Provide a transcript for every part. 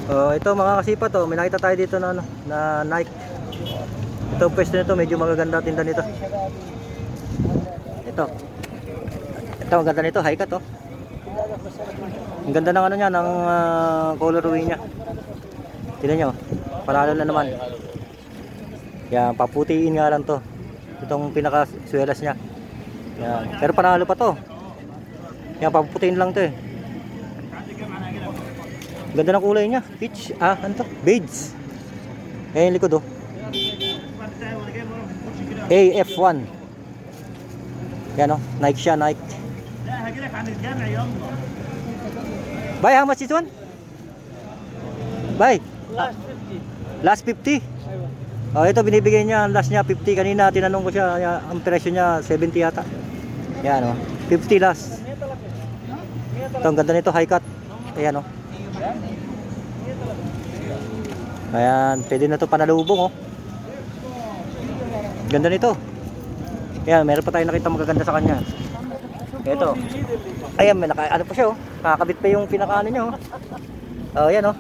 Oh, ito mga kasipa to, may nakita tayo dito na ano, na Nike. Ito pwesto nito, medyo magaganda tinda nito. Ito. Ito ang ganda nito, high cut oh. Ang ganda ng ano niya, ng colorway niya. Tingnan niyo, panalo na naman. Yan, paputiin nga lang to. Itong pinaka swelas niya. Yan, pero panalo pa to. Yan, paputiin lang to eh. Ganda ng kulay niya. Peach. Ano to? Beads. Ayan yung likod oh. AF1. Yan oh. Nike siya. Nike. Bye, how much this one? Bye. Last 50. Oh, ito binibigay niya. Last niya 50. Kanina tinanong ko siya. Ang presyo niya 70 yata. Yan oh. 50 last. Ito ang ganda nito. High cut. Ayan oh. Ayan, pwede na to panalubong oh. Ganda nito. Ayan, meron pa tayong nakita magaganda sa kanya. Ito. Ayan, may ano pa siya oh. Kakabit pa yung pinakaano niya oh. Oh, ayan oh.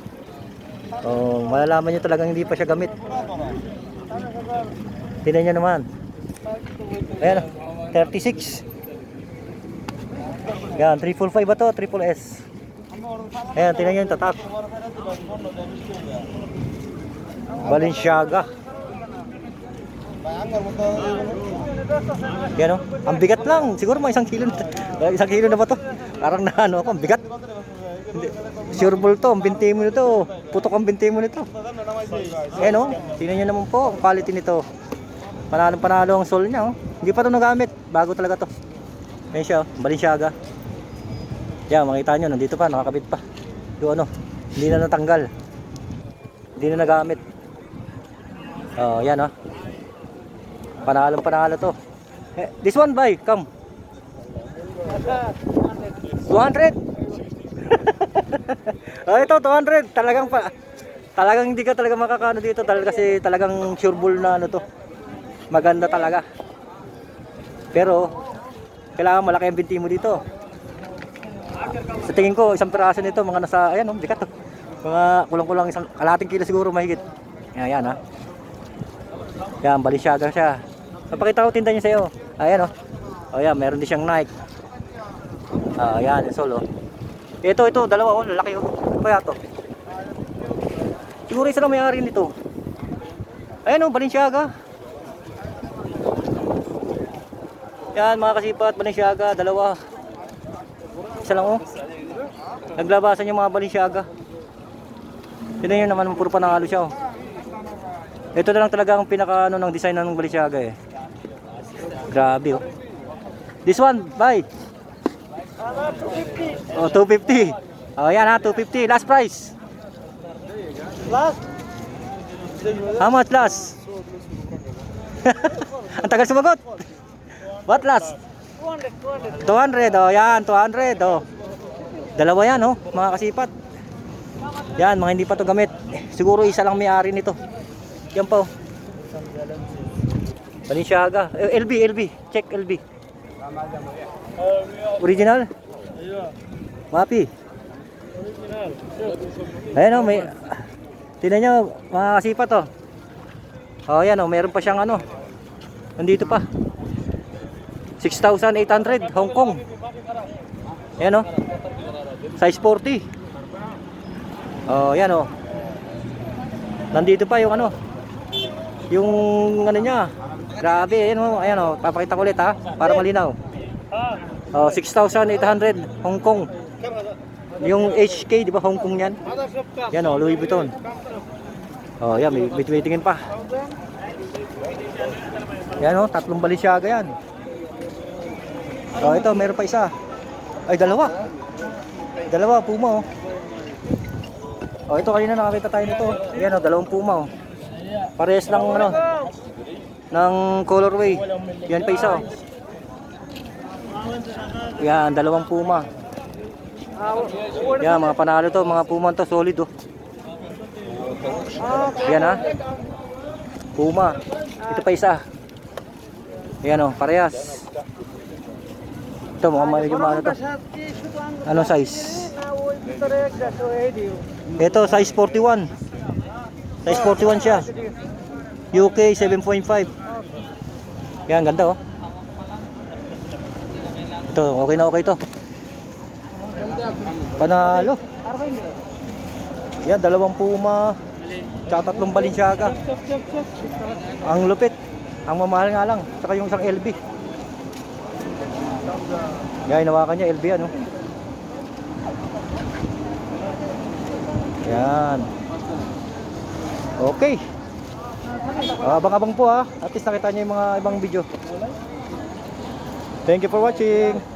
Oh, malalaman niyo talagang hindi pa siya gamit. Tingnan niyo naman. Ayan oh, 36. Ayan, 345 ba to? Triple S. Ayan, tingnan niyo yung tatak. Balenciaga. Yan o, ang bigat lang. Siguro mga 1 kilo. 1 kilo na ba to? Parang naano ako, ang bigat. Sure ball to, ang binti mo nito. Putok ang binti mo nito. Yan o, tingnan nyo naman po ang quality nito. Panalo ang sole niya o. Hindi pa to nagamit, bago talaga to. Yan siya o, Balenciaga. Yan, makita nyo, nandito pa, nakakabit pa. Yung ano, hindi na natanggal. Hindi na nagamit. Oh, yan oh. Panalo to. This one buy, come. 200. Oh, ito 200. Talagang hindi ka talaga makakaano dito kasi talagang sure ball na ano to. Maganda talaga. Pero kailangan malaki ang binti mo dito. Sa tingin ko, isang piraso nito mga nasa ayan oh, bigat to. Mga kulang-kulang isang kalating kilo siguro mahigit. Ayan ha. Yan, Balenciaga siya. Napakita ko tinda niya sa'yo. Ayan o. O yan, meron din siyang Nike. Ayan, yung solo. Ito, dalawa o, lalaki o. Ano kaya to? Siguro isa lang may-ari nito. Ayan o, Balenciaga. Yan, mga kasipat, Balenciaga, dalawa. Isa lang o. Naglabasan yung mga Balenciaga. Tignan nyo naman, puro panalo siya o. Ito na lang talaga ang pinaka ano ng design ng Balenciaga eh. Grabe oh. This one, buy. 250. Oh, 250. Oh, yan ha, 250. Last price. Last? How much last? Ang tagal sumagot. What last? 200. Oh, yan, 200. Oh. Dalawa yan oh, mga kasipat. Yan, mga hindi pa to gamit. Siguro isa lang may-ari nito. Yan po. Balenciaga. LB. Check LB. Original? Mapi. Ayan o, may... Tingnan nyo, mga kasipat o. O, yan o, meron pa siyang ano. Nandito pa. 6,800 Hong Kong. Ayan o. Size 40. O, yan o. Nandito pa yung ano. Yung ano niya. Grabe, ayan o, papakita ko ulit ha, para malinaw. Oh, 6,800 Hong Kong. Yung HK, di ba Hong Kong yan? Yan o, Louis Vuitton. Oh, yan, may tingin pa. Yan o, 3 Balenciaga yan. Oh, ito, meron pa isa. Ay, dalawa. Dalawa, Puma o. Oh, ito kanina nakakita tayo nito. Yan o, 2 Puma o. Parehas lang ano ng colorway. Yan pa isa oh. Yan, 2 Puma. Yan, mga panalo to, mga Puma to, solid oh. Yan ha. Puma. Ito pa isa. Yan oh, parehas. Ito mukhang medyo maano to. Anong size? Ito, size 41. Size 41 siya. UK 7.5. Yan, ganda oh. Ito, okay na okay to. Panalo. Yan, 2 Puma. Tsaka 3 Balenciaga. Ang lupit. Ang mamahal nga lang. Tsaka yung isang LB. Yan, hinawakan niya LB ano. Yan. Okay. Abang-abang po ha. At least nakita niyo yung mga ibang video. Thank you for watching.